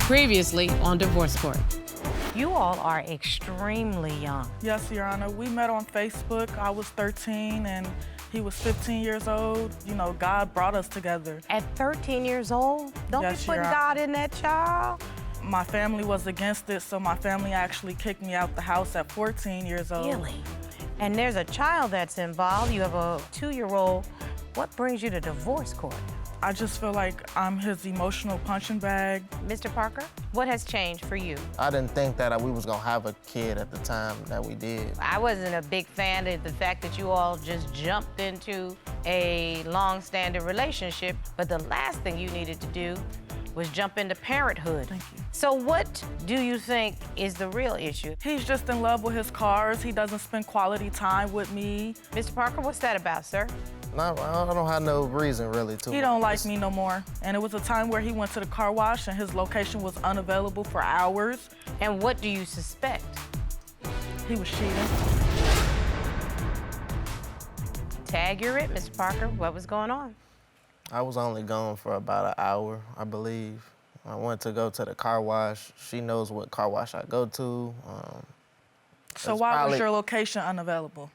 Previously on Divorce Court. You all are extremely young. Yes, Your Honor. We met on Facebook. I was 13 and he was 15 years old. You know, God brought us together. At 13 years old? Don't Yes, be putting Your Honor. God in that child. My family was against it, so my family actually kicked me out the house at 14 years old. Really? And there's a child that's involved. You have a 2-year-old. What brings you to divorce court? I just feel like I'm his emotional punching bag. Mr. Parker, what has changed for you? I didn't think that we was gonna have a kid at the time that we did. I wasn't a big fan of the fact that you all just jumped into a long-standing relationship, but the last thing you needed to do was jump into parenthood. Thank you. So what do you think is the real issue? He's just in love with his cars. He doesn't spend quality time with me. Mr. Parker, what's that about, sir? No, I don't have no reason really to. He don't like me no more. And it was a time where he went to the car wash and his location was unavailable for hours. And what do you suspect? He was cheating. Tag, you're it, Mr. Parker. What was going on? I was only gone for about an hour, I believe. I went to go to the car wash. She knows what car wash I go to. So It's why was probably- your location unavailable?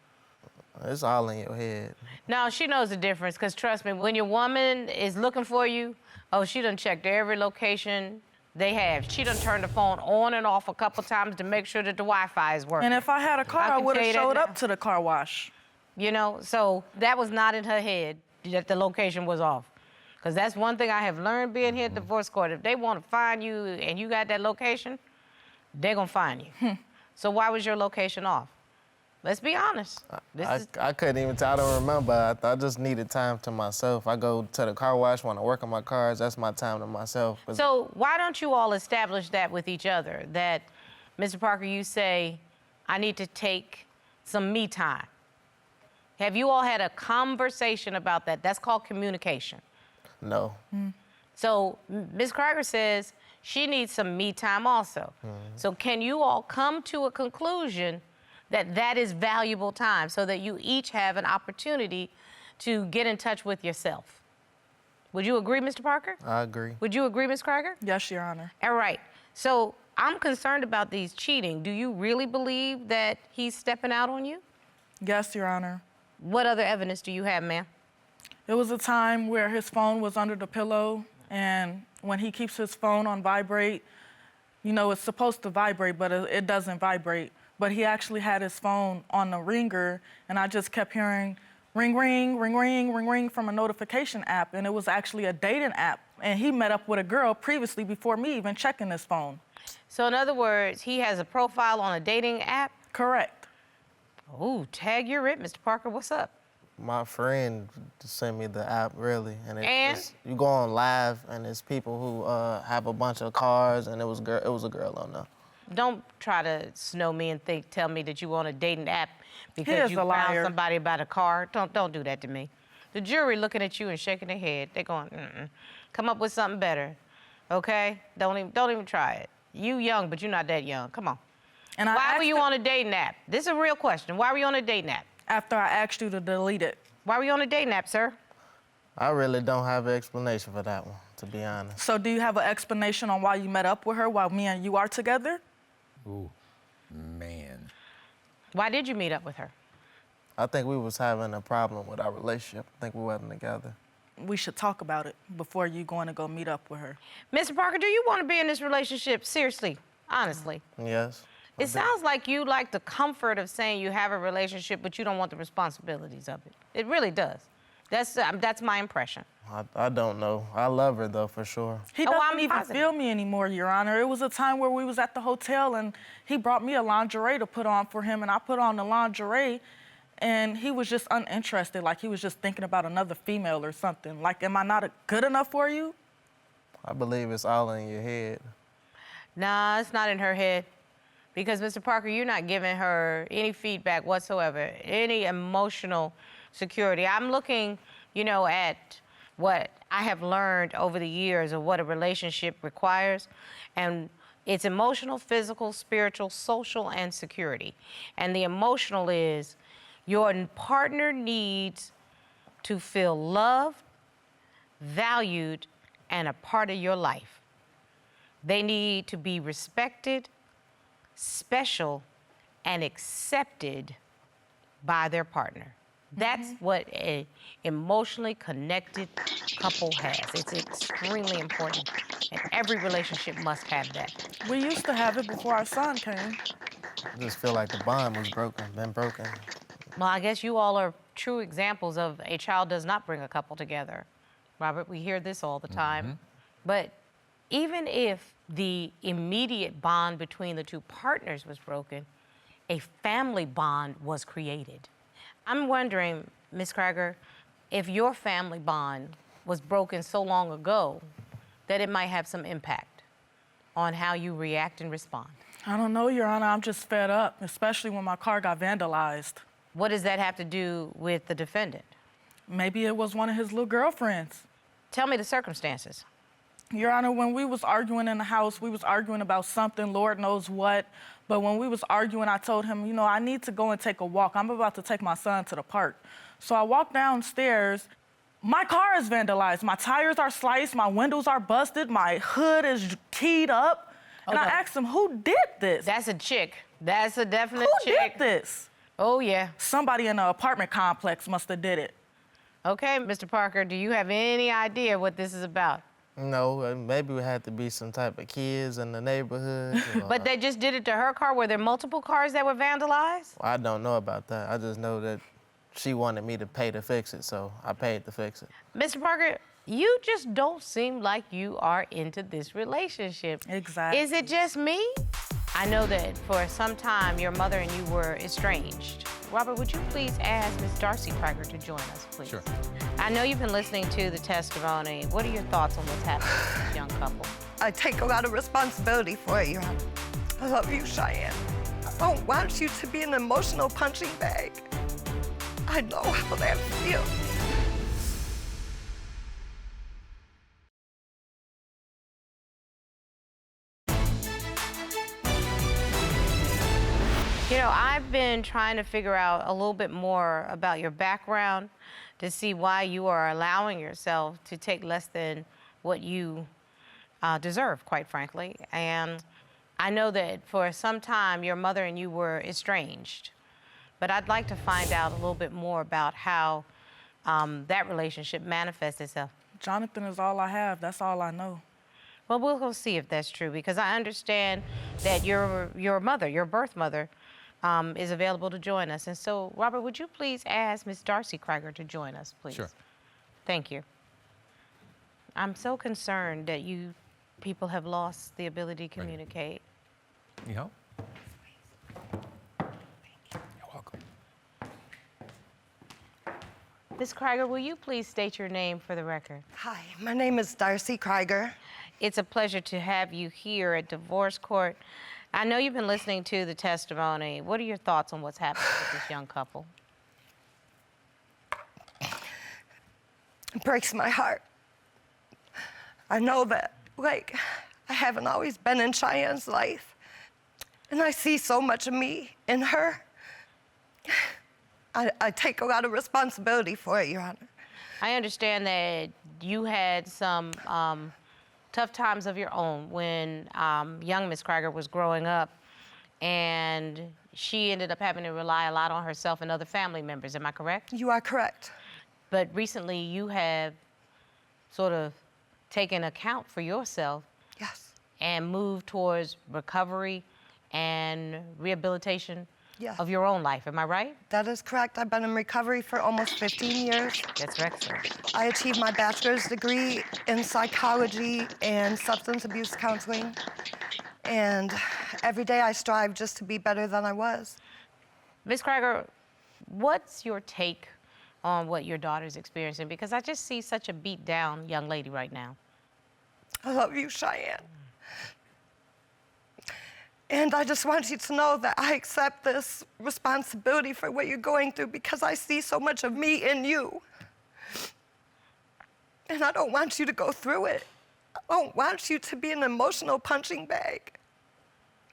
It's all in your head. No, she knows the difference, because trust me, when your woman is looking for you, oh, she done checked every location they have. She done turned the phone on and off a couple times to make sure that the Wi-Fi is working. And if I had a car, I can would tell have you that showed now. up to the car wash. You know, so that was not in her head that the location was off. Because that's one thing I have learned being here at divorce court. If they want to find you and you got that location, they're going to find you. So why was your location off? Let's be honest. I couldn't even tell. I don't remember. I just needed time to myself. I go to the car wash when I work on my cars. That's my time to myself. So why don't you all establish that with each other? That, Mr. Parker, you say, I need to take some me time. Have you all had a conversation about that? That's called communication. No. So Ms. Kryger says she needs some me time also. So can you all come to a conclusion that that is valuable time so that you each have an opportunity to get in touch with yourself? Would you agree, Mr. Parker? I agree. Would you agree, Ms. Kryger? Yes, Your Honor. All right. So I'm concerned about these cheating. Do you really believe that he's stepping out on you? Yes, Your Honor. What other evidence do you have, ma'am? It was a time where his phone was under the pillow, and when he keeps his phone on vibrate, you know, it's supposed to vibrate, but it doesn't vibrate. But he actually had his phone on the ringer, and I just kept hearing ring, ring, ring, ring, ring, ring from a notification app, and it was actually a dating app. And he met up with a girl previously before me even checking his phone. So in other words, he has a profile on a dating app? Correct. Oh, tag, you're it, Mr. Parker. What's up? My friend sent me the app, really. And And? you go on live, and it's people who have a bunch of cars, and it was a girl on there. Don't try to snow me and tell me that you on a dating app He because is you a found liar. somebody about a car. Don't do that to me. The jury looking at you and shaking their head. They're going, Come up with something better, okay? Don't even try it. You young, but you're not that young. Come on. And I Why asked were you him- on a dating app? This is a real question. Why were you on a dating app? After I asked you to delete it. Why were you on a dating app, sir? I really don't have an explanation for that one, to be honest. So do you have an explanation on why you met up with her while me and you are together? Ooh, man. Why did you meet up with her? I think we was having a problem with our relationship. I think we wasn't together. We should talk about it before you going to go meet up with her. Mr. Parker, do you want to be in this relationship? Seriously, honestly. Yes. It sounds like you like the comfort of saying you have a relationship, but you don't want the responsibilities of it. It really does. That's my impression. I don't know. I love her, though, for sure. He Oh, doesn't I'm even positive. feel me anymore, Your Honor. It was a time where we was at the hotel and he brought me a lingerie to put on for him, and I put on the lingerie and he was just uninterested, like he was just thinking about another female or something. Like, am I not good enough for you? I believe it's all in your head. Nah, it's not in her head. Because, Mr. Parker, you're not giving her any feedback whatsoever, any emotional security. I'm looking, at what I have learned over the years of what a relationship requires. And it's emotional, physical, spiritual, social, and security. And the emotional is your partner needs to feel loved, valued, and a part of your life. They need to be respected, special, and accepted by their partner. That's what an emotionally connected couple has. It's extremely important, and every relationship must have that. We used to have it before our son came. I just feel like the bond was been broken. Well, I guess you all are true examples of a child does not bring a couple together. Robert, we hear this all the time. But even if the immediate bond between the two partners was broken, a family bond was created. I'm wondering, Ms. Kryger, if your family bond was broken so long ago that it might have some impact on how you react and respond. I don't know, Your Honor. I'm just fed up, especially when my car got vandalized. What does that have to do with the defendant? Maybe it was one of his little girlfriends. Tell me the circumstances. Your Honor, when we was arguing in the house, we was arguing about something, Lord knows what. But when we was arguing, I told him, you know, I need to go and take a walk. I'm about to take my son to the park. So I walked downstairs. My car is vandalized. My tires are sliced. My windows are busted. My hood is keyed up. And I asked him, who did this? That's a chick. That's a definite Who chick. did this? Oh, yeah. Somebody in the apartment complex must have did it. Okay, Mr. Parker, do you have any idea what this is about? No, maybe it had to be some type of kids in the neighborhood. But they just did it to her car? Were there multiple cars that were vandalized? I don't know about that. I just know that she wanted me to pay to fix it, so I paid to fix it. Mr. Parker, you just don't seem like you are into this relationship. Exactly. Is it just me? I know that for some time your mother and you were estranged. Robert, would you please ask Ms. Darcy Kryger to join us, please? Sure. I know you've been listening to the testimony. What are your thoughts on what's happening with this young couple? I take a lot of responsibility for it, Your Honor. I love you, Cheyane. I don't want you to be an emotional punching bag. I know how that feels. You know, I've been trying to figure out a little bit more about your background to see why you are allowing yourself to take less than what you deserve, quite frankly. And I know that for some time your mother and you were estranged, but I'd like to find out a little bit more about how that relationship manifests itself. Jonathan is all I have. That's all I know. Well, we'll go see if that's true, because I understand that your mother, your birth mother, is available to join us. And so, Robert, would you please ask Ms. Darcy Kryger to join us, please? Sure. Thank you. I'm so concerned that you people have lost the ability to communicate. You help? You're welcome. Ms. Kryger, will you please state your name for the record? Hi, my name is Darcy Kryger. It's a pleasure to have you here at divorce court. I know you've been listening to the testimony. What are your thoughts on what's happening with this young couple? It breaks my heart. I know that, like, I haven't always been in Cheyenne's life, and I see so much of me in her. I take a lot of responsibility for it, Your Honor. I understand that you had some tough times of your own when young Miss Kryger was growing up, and she ended up having to rely a lot on herself and other family members. Am I correct? You are correct. But recently you have sort of taken account for yourself Yes. and moved towards recovery and rehabilitation Yes. of your own life. Am I right? That is correct. I've been in recovery for almost 15 years. That's excellent. I achieved my bachelor's degree in psychology and substance abuse counseling. And every day I strive just to be better than I was. Ms. Kryger, what's your take on what your daughter's experiencing? Because I just see such a beat down young lady right now. I love you, Cheyane. And I just want you to know that I accept this responsibility for what you're going through because I see so much of me in you. And I don't want you to go through it. I don't want you to be an emotional punching bag.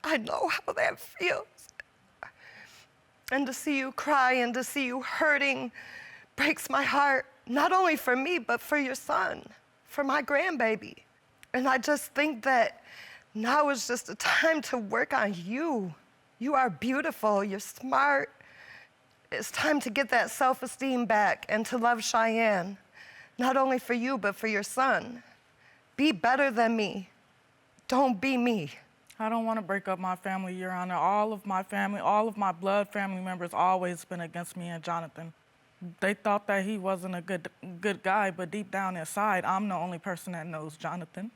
I know how that feels. And to see you cry and to see you hurting breaks my heart, not only for me, but for your son, for my grandbaby. And I just think that Now is just a time to work on you. You are beautiful, you're smart. It's time to get that self-esteem back and to love Cheyane, not only for you, but for your son. Be better than me. Don't be me. I don't want to break up my family, Your Honor. All of my family, all of my blood family members always been against me and Jonathan. They thought that he wasn't a good guy, but deep down inside, I'm the only person that knows Jonathan.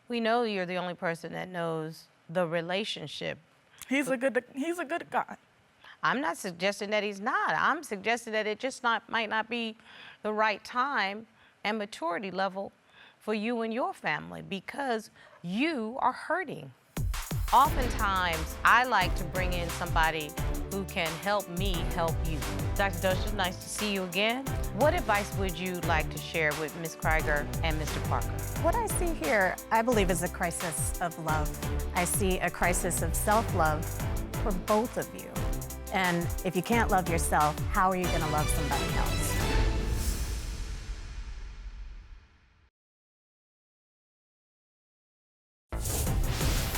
We know you're the only person that knows the relationship. He's a good guy. I'm not suggesting that he's not. I'm suggesting that it just might not be the right time and maturity level for you and your family because you are hurting. Oftentimes, I like to bring in somebody who can help me help you. Dr. Dosha, nice to see you again. What advice would you like to share with Ms. Kryger and Mr. Parker? What I see here, I believe, is a crisis of love. I see a crisis of self-love for both of you. And if you can't love yourself, how are you going to love somebody else?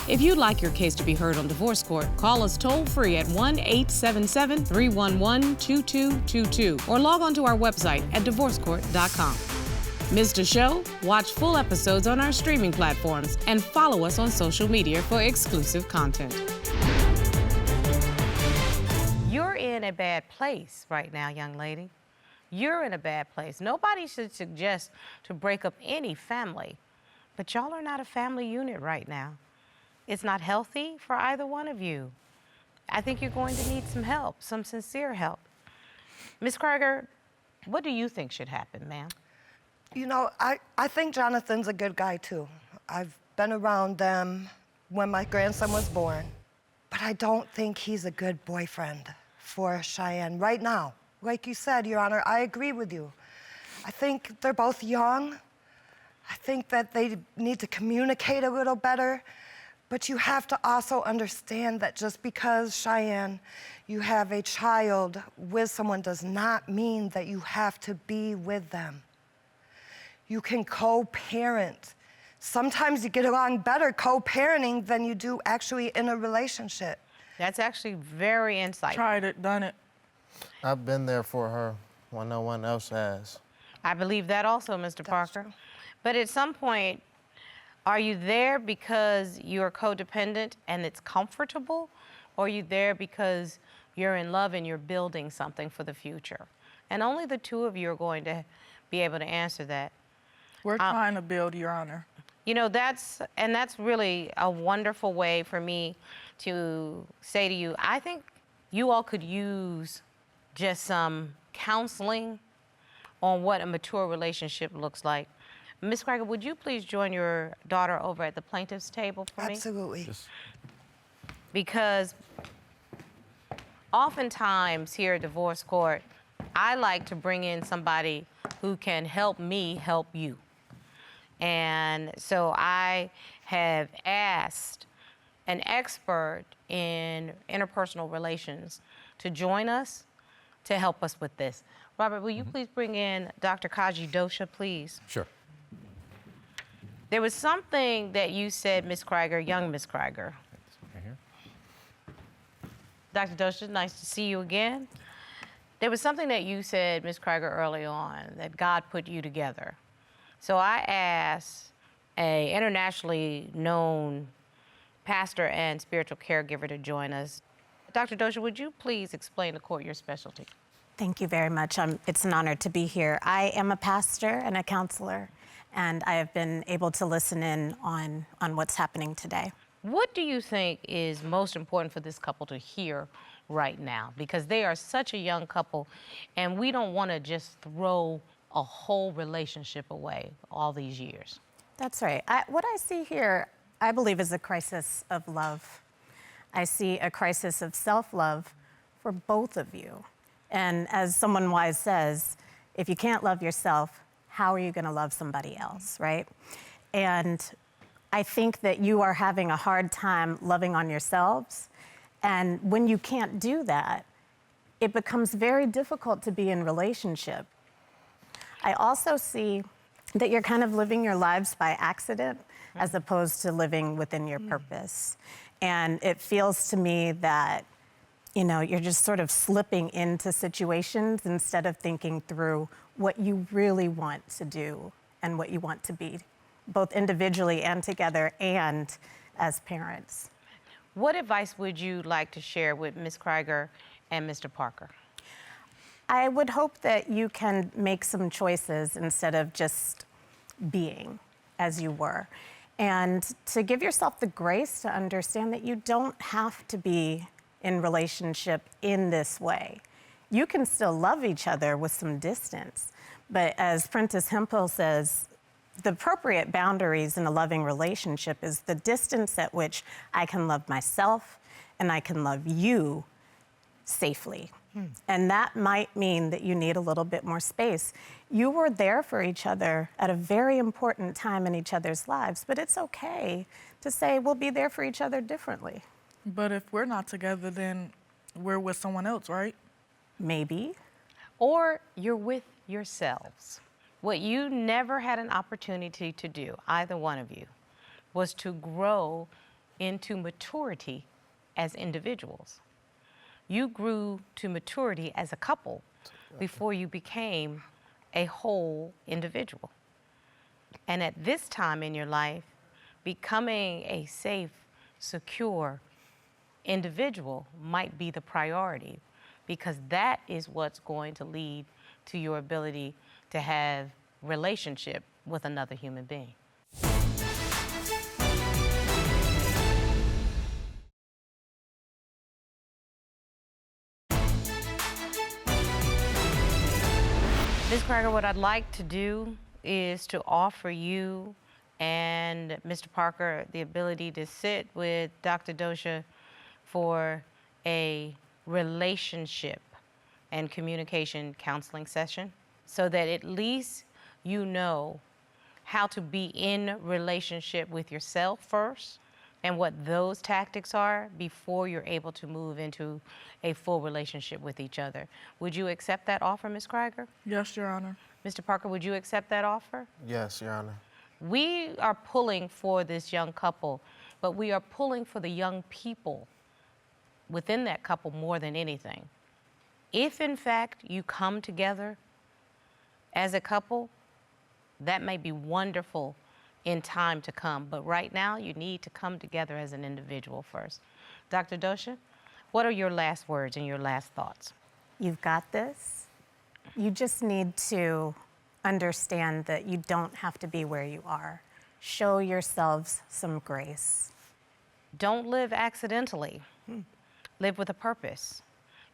If you'd like your case to be heard on divorce court, call us toll-free at 1-877-311-2222 or log on to our website at divorcecourt.com. Missed a show? Watch full episodes on our streaming platforms and follow us on social media for exclusive content. You're in a bad place right now, young lady. You're in a bad place. Nobody should suggest to break up any family, but y'all are not a family unit right now. It's not healthy for either one of you. I think you're going to need some help, some sincere help. Ms. Kryger, what do you think should happen, ma'am? You know, I think Jonathan's a good guy too. I've been around them when my grandson was born, but I don't think he's a good boyfriend for Cheyane right now. Like you said, Your Honor, I agree with you. I think they're both young. I think that they need to communicate a little better. But you have to also understand that just because, Cheyane, you have a child with someone does not mean that you have to be with them. You can co-parent. Sometimes you get along better co-parenting than you do actually in a relationship. That's actually very insightful. Tried it, done it. I've been there for her when no one else has. I believe that also, Mr. Parker. True. But at some point, are you there because you're codependent and it's comfortable? Or are you there because you're in love and you're building something for the future? And only the two of you are going to be able to answer that. We're trying to build, Your Honor. You know, that's really a wonderful way for me to say to you, I think you all could use just some counseling on what a mature relationship looks like. Ms. Kryger, would you please join your daughter over at the plaintiff's table for me? Absolutely. Because oftentimes here at divorce court, I like to bring in somebody who can help me help you. And so I have asked an expert in interpersonal relations to join us to help us with this. Robert, will you please bring in Dr. Kryger Dosha, please? Sure. There was something that you said, Ms. Kryger, young Ms. Kryger. Right here. Dr. Dosha, nice to see you again. There was something that you said, Ms. Kryger, early on, that God put you together. So I asked an internationally known pastor and spiritual caregiver to join us. Dr. Dosha, would you please explain to court your specialty? Thank you very much. It's an honor to be here. I am a pastor and a counselor, and I have been able to listen in on what's happening today. What do you think is most important for this couple to hear right now? Because they are such a young couple, and we don't want to just throw a whole relationship away all these years. That's right. What I see here, I believe, is a crisis of love. I see a crisis of self-love for both of you. And as someone wise says, if you can't love yourself, how are you going to love somebody else, right? And I think that you are having a hard time loving on yourselves. And when you can't do that, it becomes very difficult to be in relationship. I also see that you're kind of living your lives by accident. as opposed to living within your purpose. And it feels to me that, you know, you're just sort of slipping into situations instead of thinking through what you really want to do and what you want to be, both individually and together and as parents. What advice would you like to share with Ms. Kryger and Mr. Parker? I would hope that you can make some choices instead of just being as you were. And to give yourself the grace to understand that you don't have to be in relationship in this way. You can still love each other with some distance. But as Prentice Hemphill says, the appropriate boundaries in a loving relationship is the distance at which I can love myself and I can love you safely. And that might mean that you need a little bit more space. You were there for each other at a very important time in each other's lives, but it's okay to say we'll be there for each other differently. But if we're not together, then we're with someone else, right? Maybe. Or you're with yourselves. What you never had an opportunity to do, either one of you, was to grow into maturity as individuals. You grew to maturity as a couple before you became a whole individual. And at this time in your life, becoming a safe, secure individual might be the priority, because that is what's going to lead to your ability to have relationship with another human being. Ms. Kryger, what I'd like to do is to offer you and Mr. Parker the ability to sit with Dr. Dosha for a relationship and communication counseling session, so that at least you know how to be in relationship with yourself first and what those tactics are before you're able to move into a full relationship with each other. Would you accept that offer, Ms. Kryger? Yes, Your Honor. Mr. Parker, would you accept that offer? Yes, Your Honor. We are pulling for this young couple, but we are pulling for the young people within that couple more than anything. If, in fact, you come together as a couple, that may be wonderful in time to come, but right now you need to come together as an individual first. Dr. Dosha, what are your last words and your last thoughts? You've got this. You just need to understand that you don't have to be where you are. Show yourselves some grace. Don't live accidentally. Live with a purpose.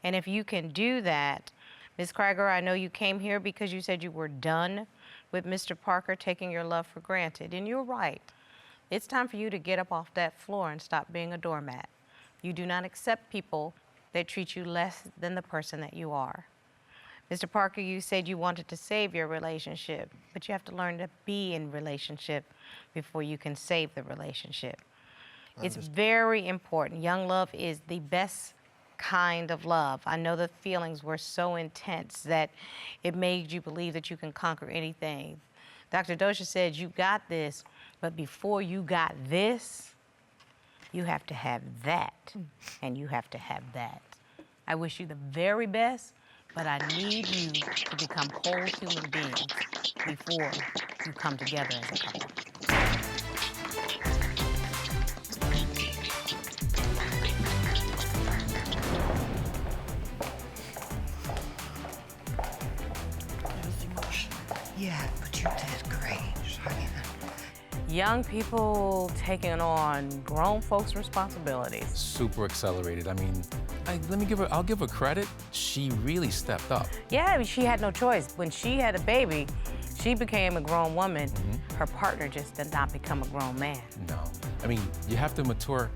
And if you can do that, Ms. Kryger, I know you came here because you said you were done with Mr. Parker taking your love for granted, and you're right. It's time for you to get up off that floor and stop being a doormat. You do not accept people that treat you less than the person that you are. Mr. Parker, you said you wanted to save your relationship, but you have to learn to be in relationship before you can save the relationship. It's very important. Young love is the best kind of love. I know the feelings were so intense that it made you believe that you can conquer anything. Dr. Dosha said, you got this, but before you got this, you have to have that, and you have to have that. I wish you the very best, but I need you to become whole human beings before you come together as a couple. Yeah, but you did great, Cheyane. Young people taking on grown folks' responsibilities. Super accelerated. I mean, I'll give her credit. She really stepped up. Yeah, she had no choice. When she had a baby, she became a grown woman. Her partner just did not become a grown man. No. I mean, you have to mature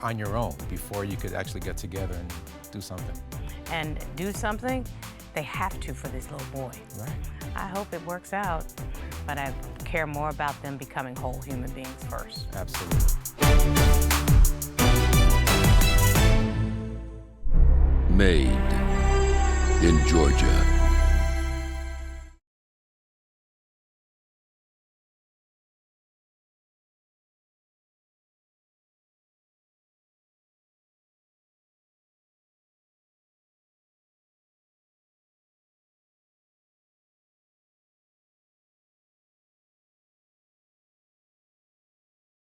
on your own before you could actually get together and do something. And do something, they have to for this little boy. Right. I hope it works out, but I care more about them becoming whole human beings first. Absolutely. Made in Georgia.